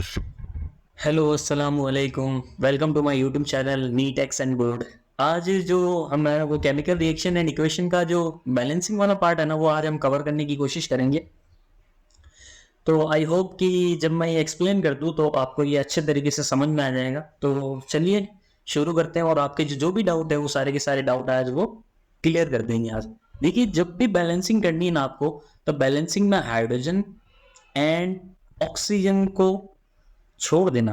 Hello अस्सलाम वालेकुम। Welcome to my YouTube channel NEET X and board. आज जो हमारा वो केमिकल रिएक्शन एंड इक्वेशन का जो बैलेंसिंग वाला पार्ट है ना, वो आज हम कवर करने की कोशिश करेंगे। तो आई होप कि जब मैं ये एक्सप्लेन कर दूँ तो आपको ये अच्छे तरीके से समझ में आ जाएगा। तो चलिए शुरू करते हैं, और आपके जो भी डाउट है वो सारे के सारे डाउट आज वो क्लियर कर देंगे। आज देखिए, जब भी बैलेंसिंग करनी है ना आपको, तो बैलेंसिंग में हाइड्रोजन एंड ऑक्सीजन को छोड़ देना।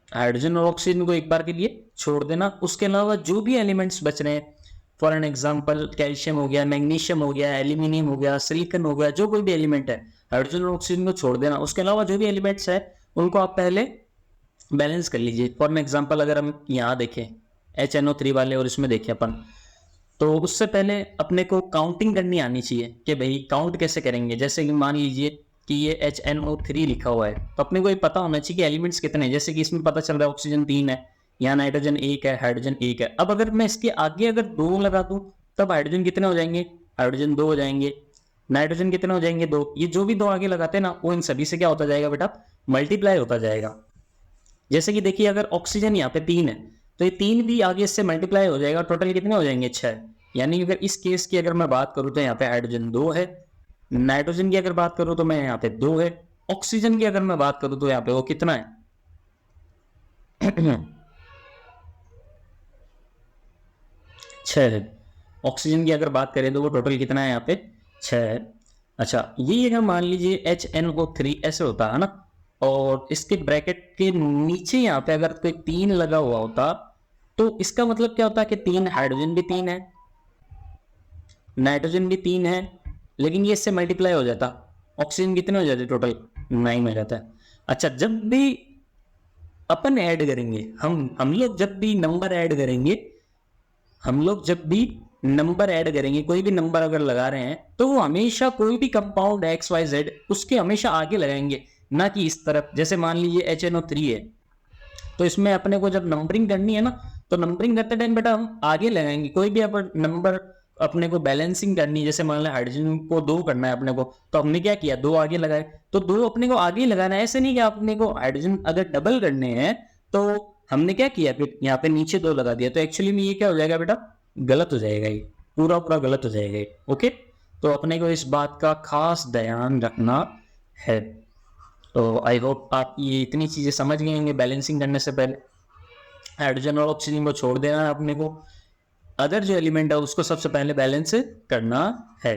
हाइड्रोजन और ऑक्सीजन को एक बार के लिए छोड़ देना। उसके अलावा जो भी एलिमेंट्स बच रहे हैं, फॉर एन एग्जांपल कैल्शियम हो गया, मैग्नीशियम हो गया, एल्यूमिनियम हो गया, सिलिकॉन हो गया, जो कोई भी एलिमेंट है, हाइड्रोजन और ऑक्सीजन को छोड़ देना। उसके अलावा जो भी एलिमेंट्स है उनको आप पहले बैलेंस कर लीजिए। फॉर एन एग्जाम्पल अगर हम यहाँ देखें HNO3 वाले, और इसमें देखें अपन, तो उससे पहले अपने को काउंटिंग करनी आनी चाहिए कि भाई काउंट कैसे करेंगे। जैसे कि मान लीजिए कि ये HNO3 लिखा हुआ है, तो अपने को ये पता होना चाहिए कि एलिमेंट्स कितने हैं। जैसे कि इसमें पता चल रहा है ऑक्सीजन 3 है, यहाँ नाइट्रोजन 1 है, हाइड्रोजन 1 है। अब अगर मैं इसके आगे अगर 2 लगा दूँ, तब हाइड्रोजन कितने हो जाएंगे? हाइड्रोजन 2 हो जाएंगे। नाइट्रोजन कितने हो जाएंगे? 2। ये जो भी 2 आगे लगाते हैं ना, वो इन सभी से क्या होता जाएगा बेटा? मल्टीप्लाई होता जाएगा। जैसे कि देखिए, अगर ऑक्सीजन यहाँ पे 3 है, तो ये 3 भी आगे इससे मल्टीप्लाई हो जाएगा। टोटल कितने हो जाएंगे? 6। यानी अगर इस केस की अगर मैं बात करूँ तो यहाँ पे हाइड्रोजन 2 है। नाइट्रोजन की अगर बात करूँ तो मैं यहाँ पे 2 है। ऑक्सीजन की अगर मैं बात करूँ तो यहाँ पे वो कितना है? 6 है। ऑक्सीजन की अगर बात करें तो वो टोटल कितना है? यहाँ पे 6 है। अच्छा, ये अगर मान लीजिए HNO3 ऐसे होता है ना, और इसके ब्रैकेट के नीचे यहाँ पे अगर कोई 3 लगा हुआ होता, तो इसका मतलब क्या होता है कि 3 हाइड्रोजन भी 3 है, नाइट्रोजन भी 3 है, लेकिन ये इससे मल्टीप्लाई हो जाता। ऑक्सीजन कितने हो जाते? टोटल 9 हो जाता है। अच्छा, जब भी अपन ऐड करेंगे, हम लोग जब भी नंबर ऐड करेंगे, हम लोग जब भी नंबर ऐड करेंगे, कोई भी नंबर अगर लगा रहे हैं, तो वो हमेशा कोई भी कंपाउंड XYZ उसके हमेशा आगे लगाएंगे, ना कि इस तरफ। जैसे मान लीजिए HNO3 है, तो इसमें अपने को जब नंबरिंग करनी है ना, तो नंबरिंग करते टाइम बेटा हम आगे लगाएंगे। कोई भी अपन नंबर अपने को बैलेंसिंग करनी है, जैसे मान लो हाइड्रोजन को 2 करना है अपने को, तो हमने क्या किया? 2 आगे लगाए, तो 2 अपने को आगे लगाना है। ऐसे नहीं कि अपने को हाइड्रोजन अगर डबल करने हैं, तो हमने क्या किया? फिर यहाँ पे नीचे 2 लगा दिया, तो एक्चुअली में ये क्या हो जाएगा बेटा? गलत हो जाएगा, ये पूरा पूरा गलत हो जाएगा ये। ओके, तो अपने को इस बात का खास ध्यान रखना है। तो आई होप आप ये इतनी चीजें समझ गए होंगे। बैलेंसिंग करने से पहले हाइड्रोजन और ऑक्सीजन को छोड़ देना है अपने को, अदर जो एलिमेंट है उसको सबसे पहले बैलेंस करना है।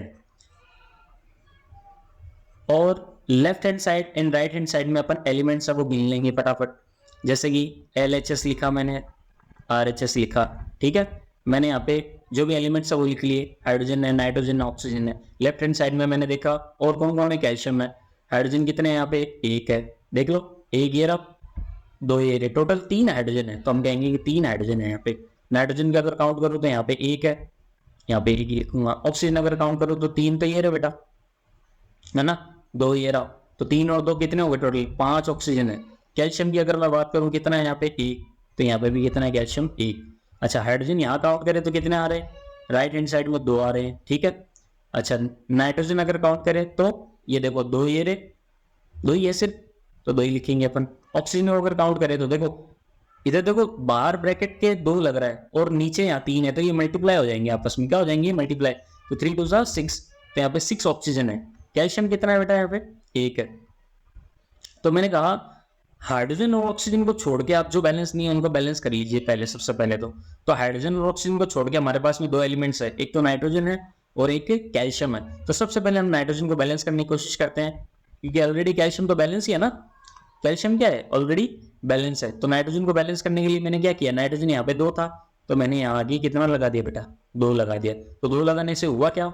और left hand side and right hand side में अपन एलिमेंट्स सब गिन लेंगे फटाफट। जैसे कि LHS लिखा मैंने, RHS लिखा, ठीक है। मैंने यहाँ पे जो भी एलिमेंट्स है वो लिख लिए, हाइड्रोजन है, नाइट्रोजन है, ऑक्सीजन है। लेफ्ट हैंड साइड में मैंने देखा और कौन कौन है? कैल्शियम है। हाइड्रोजन कितने हैं यहाँ पे? 1 है, देख लो। 1 ये रहा, 2 ये रहे, टोटल 3 हाइड्रोजन है, तो हम कहेंगे कि 3 हाइड्रोजन है यहाँ पे। नाइट्रोजन का अगर काउंट करूँ तो यहाँ पे 1 है, यहाँ पे 1 लिखूंगा। ऑक्सीजन अगर काउंट करूँ तो 3 तो ये रहे बेटा, है ना। 2 ये रहा, तो 3 और 2 कितने हो गए? टोटल 5 ऑक्सीजन है। कैल्शियम की अगर मैं बात करूँ कितना है यहाँ पे? 1, तो यहाँ पे भी कितना है? कैल्शियम 1। अच्छा, हाइड्रोजन यहाँ काउंट करें तो कितने आ रहे हैं? राइट हैंड साइड में 2 आ रहे हैं, ठीक है। अच्छा, नाइट्रोजन अगर काउंट करें तो ये देखो 2 ये रहे, 2 ही है सिर्फ, तो 2 ही लिखेंगे अपन। ऑक्सीजन अगर काउंट करें तो देखो, इधर देखो बाहर ब्रैकेट के 2 लग रहा है और नीचे यहाँ 3 है, तो ये मल्टीप्लाई हो जाएंगे आपस में। क्या हो जाएंगे? मल्टीप्लाई। तो 3 2 6, तो यहाँ पे 6 ऑक्सीजन है। कैल्शियम कितना है बेटा? यहाँ पे 1 है। तो मैंने कहा हाइड्रोजन और ऑक्सीजन को छोड़ के आप जो बैलेंस नहीं है उनको बैलेंस कर लीजिए पहले, सबसे पहले तो हाइड्रोजन और ऑक्सीजन को छोड़ के हमारे पास में 2 एलिमेंट्स है, एक तो नाइट्रोजन है और एक कैल्शियम है। तो सबसे पहले हम नाइट्रोजन को बैलेंस करने की कोशिश करते हैं, क्योंकि ऑलरेडी कैल्शियम तो बैलेंस ही है ना। कैल्शियम क्या है? ऑलरेडी बैलेंस है। तो नाइट्रोजन को बैलेंस करने के लिए मैंने क्या किया? नाइट्रोजन यहाँ पे 2 था, तो मैंने यहाँ आगे कितना लगा दिया बेटा? 2 लगा दिया। तो 2 लगाने से हुआ क्या?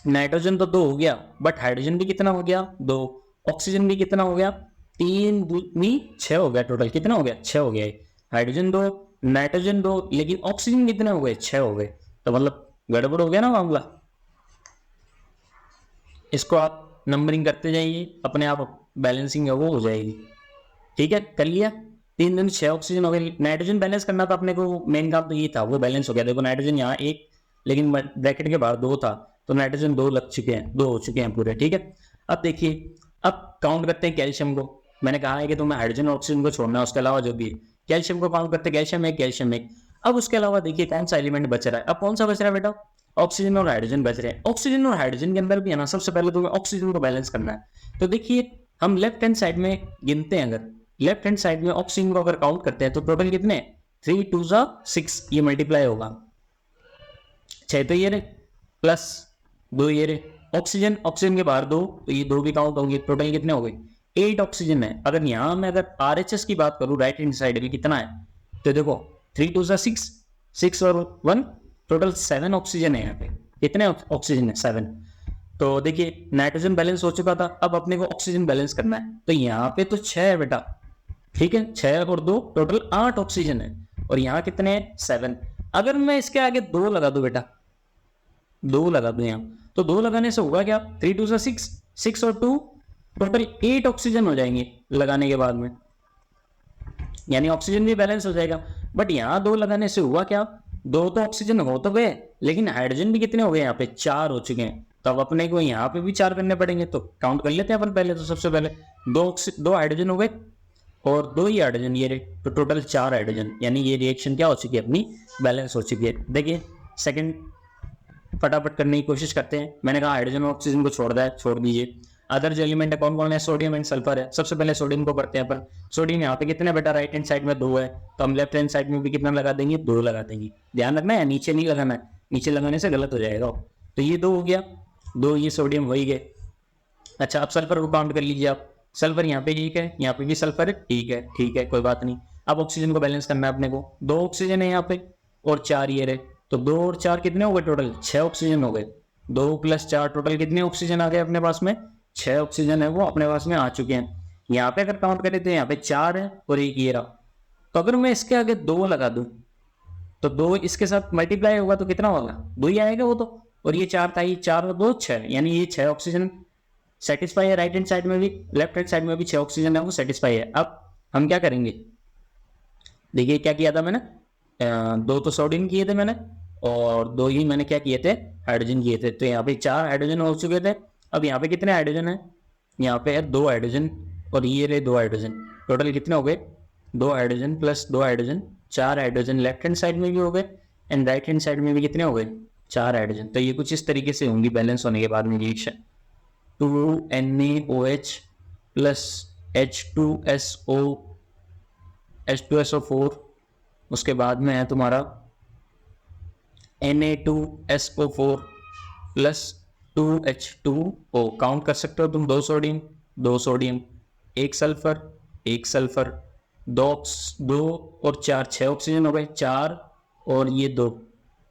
नाइट्रोजन तो 2 हो गया, बट हाइड्रोजन भी कितना हो गया? 2। ऑक्सीजन भी कितना हो गया? 3 दूनी 6 हो गया। टोटल कितना हो गया? 6 हो गया। हाइड्रोजन 2, नाइट्रोजन 2, लेकिन ऑक्सीजन कितने हो गए? 6 हो गए। तो मतलब गड़बड़ हो गया ना मामला। इसको आप नंबरिंग करते जाइए, अपने आप बैलेंसिंग है वो हो जाएगी। ठीक है, कर लिया। 3 दूनी 6 ऑक्सीजन हो गई। नाइट्रोजन बैलेंस करना था अपने को, मेन काम तो ये था, वो बैलेंस हो गया। देखो नाइट्रोजन यहाँ 1, लेकिन ब्रैकेट के बाहर 2 था, तो नाइट्रोजन 2 लग चुके हैं, 2 हो चुके हैं पूरे, ठीक है। अब देखिए, अब काउंट करते हैं कैल्शियम को। मैंने कहा है कि तुम्हें हाइड्रोजन और ऑक्सीजन को छोड़ना है, उसके अलावा जो भी है। कैल्शियम को काउंट करते हैं, कैल्शियम एक, कैल्शियम एक। अब उसके अलावा देखिए कौन सा एलिमेंट बच रहा है। अब कौन सा बच रहा है बेटा, ऑक्सीजन और हाइड्रोजन बच रहे हैं। ऑक्सीजन और हाइड्रोजन के अंदर भी है ना, सबसे पहले तुम्हें ऑक्सीजन को बैलेंस करना है। तो देखिए हम लेफ्ट हैंड साइड में गिनते हैं, अगर लेफ्ट हैंड साइड में ऑक्सीजन को अगर काउंट करते हैं तो टोटल कितने, 3 2 6, ये मल्टीप्लाई होगा 6 तो ये रे, प्लस 2 ये रे। ऑक्सीजन, ऑक्सीजन के बाहर 2, तो ये 2 भी काउंट होंगे। टोटल कितने हो गए, 8 ऑक्सीजन है। अगर यहाँ मैं अगर RHS की बात करूँ राइट हैंड साइड में कितना है, तो देखो 3 2 6, 6 और 1, टोटल 7 ऑक्सीजन है यहाँ पे। कितने ऑक्सीजन है, 7। तो देखिए नाइट्रोजन बैलेंस हो चुका था, अब अपने को ऑक्सीजन बैलेंस करना है। तो यहाँ पे तो 6 है बेटा, ठीक है, 6 और 2 टोटल 8 ऑक्सीजन है। और यहाँ कितने हैं, 7। अगर मैं इसके आगे 2 लगा दूं बेटा, 2 लगा दूं यहाँ, तो 2 लगाने से होगा क्या, 3 2 6, 6 और 2 टोटल 8 ऑक्सीजन हो जाएंगे लगाने के बाद में, यानी ऑक्सीजन भी बैलेंस हो जाएगा। बट यहाँ 2 लगाने से हुआ क्या, 2 तो ऑक्सीजन हो तो गए, लेकिन हाइड्रोजन भी कितने हो गए, यहाँ पे 4 हो चुके हैं। तो अब अपने को यहाँ पे भी 4 करने पड़ेंगे। तो काउंट कर लेते हैं अपन पहले। तो सबसे पहले 2 हाइड्रोजन हो गए और 2 ही हाइड्रोजन ये रहे, तो टोटल 4 हाइड्रोजन, यानी ये रिएक्शन क्या हो चुकी है, अपनी बैलेंस हो चुकी है। देखिए सेकंड फटाफट करने की कोशिश करते हैं। मैंने कहा हाइड्रोजन और ऑक्सीजन को छोड़ दीजिए। अदर जो एलिमेंट है कौन कौन है, सोडियम एंड सल्फर है। सबसे पहले सोडियम को करते हैं अपन। सोडियम यहाँ पे कितने बेटा, राइट हैंड साइड में 2 है, तो हम लेफ्ट हैंड साइड में भी कितना लगा देंगे, 2 लगा देंगे। ध्यान रखना है नीचे नहीं लगाना है, नीचे लगाने से गलत हो जाएगा। तो ये 2 हो गया, 2 ये सोडियम वही गए। अच्छा अब सल्फर को काउंट कर लीजिए आप। सल्फर यहाँ पे एक है, यहाँ पे भी सल्फर है, ठीक है कोई बात नहीं। अब ऑक्सीजन को बैलेंस करना है अपने को। 2 ऑक्सीजन है यहाँ पे और 4 ये रहे, तो 2 और 4 कितने हो गए, टोटल 6 ऑक्सीजन हो गए। 2 + 4 टोटल कितने ऑक्सीजन आ गए अपने पास में, 6 ऑक्सीजन है वो अपने पास में आ चुके हैं। यहाँ पे अगर काउंट करें तो यहाँ पे 4 है और एक ये रहा। तो अगर मैं इसके आगे 2 लगा दूं तो 2 इसके साथ मल्टीप्लाई होगा तो कितना होगा, 2 ही आएगा वो तो। और ये 4 था, ये 4 और 2 6, यानी ये 6 ऑक्सीजन सेटिस्फाई है। राइट हैंड साइड में भी, लेफ्ट हैंड साइड में भी 6 ऑक्सीजन है वो सेटिस्फाई है। अब हम क्या करेंगे, देखिए क्या किया था मैंने, 2 तो सोडियम किए थे मैंने और 2 ही मैंने क्या किए थे, हाइड्रोजन किए थे। तो यहाँ पे 4 हाइड्रोजन हो चुके थे। अब यहाँ पे कितने हाइड्रोजन है, यहाँ पे है 2 हाइड्रोजन और ये रहे 2 हाइड्रोजन। टोटल कितने हो गए, 2 hydrogen plus 2 hydrogen, 4 hydrogen left hand side में भी हो गए एंड राइट हैंड साइड में भी कितने हो गए, 4 हाइड्रोजन। तो ये कुछ इस तरीके से होंगी बैलेंस होने के बाद में रिएक्शन। 2NaOH प्लस H2SO4, उसके बाद में है तुम्हारा Na2SO4 प्लस 2H2O। काउंट कर सकते हो तुम, 2 सोडियम 2 सोडियम, 1 सल्फर 1 सल्फर, 2 और 4 6 ऑक्सीजन हो गए, 4 और ये 2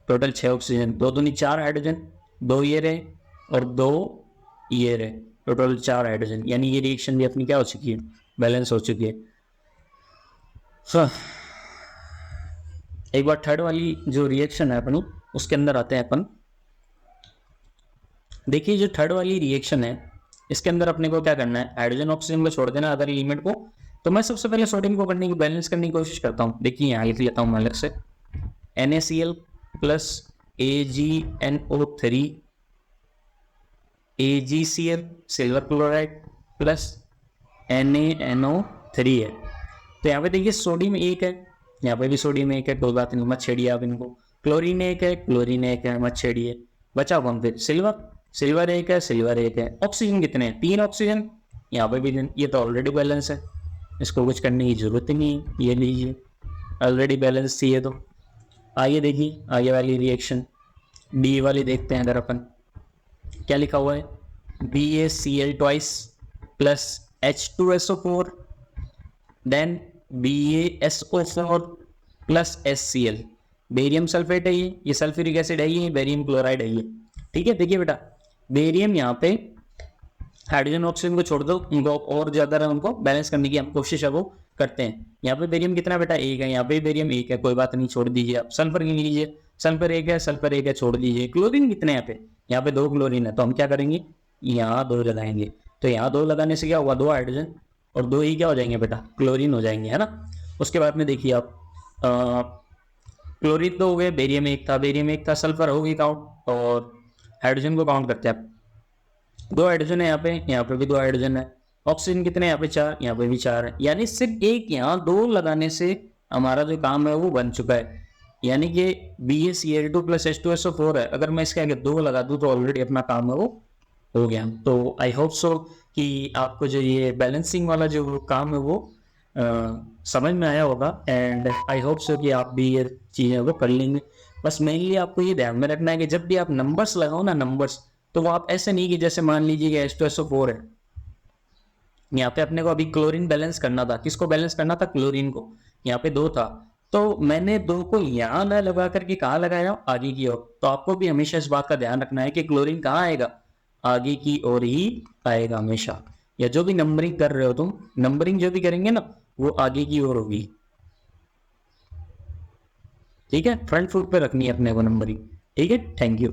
टोटल 6 ऑक्सीजन। 2 दूनी 4 हाइड्रोजन, 2 ये रहे और 2 ये रहे, टोटल 4 हाइड्रोजन। यानी ये रिएक्शन भी अपनी क्या हो चुकी है, बैलेंस हो चुकी है। एक बार थर्ड वाली जो रिएक्शन है अपनी उसके अंदर आते हैं अपन। देखिए जो थर्ड वाली रिएक्शन है इसके अंदर अपने को क्या करना है, हाइड्रोजन ऑक्सीजन को छोड़ देना अदर एलिमेंट को। तो मैं सबसे पहले सोडियम को करने की बैलेंस करने की कोशिश करता हूँ। देखिए यहाँ लिख लेता हूँ मैं अलग से, NaCl plus AgNO3 AgCl silver chloride plus NaNO3 है। तो यहाँ पे देखिए सोडियम 1 है, यहाँ पे भी सोडियम 1 है, कोई बात नहीं मत छेड़िए आप इनको। क्लोरीन 1 है, क्लोरीन 1 है, मत छेड़िए। बचा कौन फिर, सिल्वर 1 है, सिल्वर 1 है। ऑक्सीजन कितने हैं, 3 ऑक्सीजन, यहाँ पे भी ये तो ऑलरेडी बैलेंस है, इसको कुछ करने की जरूरत ही नहीं है। ये लीजिए ऑलरेडी बैलेंस थी ये तो। आइए देखिए आगे वाली रिएक्शन डी वाली देखते हैं। अगर अपन क्या लिखा हुआ है, BaCl twice plus H2SO4 then BaSO4 plus HCl। Barium sulphate है ये सल्फ्यूरिक एसिड है, ये बेरियम क्लोराइड है ये। ठीक है देखिए बेटा, बेरियम यहाँ पे हाइड्रोजन ऑक्सीजन को छोड़ दो, उनको और ज्यादा उनको बैलेंस करने की हम कोशिश है वो करते हैं। यहाँ पे बेरियम कितना बेटा, 1 है, यहाँ पे बेरियम 1 है, कोई बात नहीं छोड़ दीजिए आप। सल्फर गिन लीजिए, सल्फर 1 है, सल्फर 1 है, छोड़ दीजिए। क्लोरीन कितने यहाँ पे 2 क्लोरीन है, तो हम क्या करेंगे, यहाँ 2 लगाएंगे। तो यहाँ 2 लगाने से क्या हुआ, 2 हाइड्रोजन और 2 ही क्या हो जाएंगे बेटा, क्लोरीन हो जाएंगे, है ना। उसके बाद में देखिए आप क्लोरीन 2 हो गए, बेरियम 1 था, सल्फर हो गई काउंट, और हाइड्रोजन को काउंट करते हैं आप। दो हाइड्रोजन है यहाँ पे भी दो हाइड्रोजन है। ऑक्सीजन कितने यहाँ पे 4, यहाँ पे भी 4 है। यानी सिर्फ एक यहाँ 2 लगाने से हमारा जो काम है वो बन चुका है। यानी कि BaCl2 प्लस H2SO4 है, अगर मैं इसके आगे 2 लगा दूं तो ऑलरेडी अपना काम है वो हो गया। तो आई होप सो कि आपको जो ये बैलेंसिंग वाला जो काम है वो समझ में आया होगा, एंड आई होप सो कि आप भी ये चीज़ें वो कर लेंगे। बस मेनली आपको ये ध्यान में रखना है कि जब भी आप नंबर्स लगाओ ना, नंबर्स, तो वो आप ऐसे नहीं कि जैसे मान लीजिए कि H2SO4 है, यहाँ पे अपने को अभी क्लोरीन बैलेंस करना था। किसको बैलेंस करना था? क्लोरीन को। यहाँ पे 2 था, तो मैंने 2 को यहाँ ना लगा करके कहाँ लगाया? आगे की ओर। तो आपको भी हमेशा इस बात का ध्यान रखना है कि क्लोरीन कहाँ आएगा? आगे की ओर ही आएगा हमेशा। या जो भी नंबरिंग कर रहे हो तुम, नंबरिंग जो भी करेंगे ना, वो आगे की ओर होगी। ठीक है, फ्रंट फुट पे रखनी है अपने को नंबरिंग। ठीक है, थैंक यू।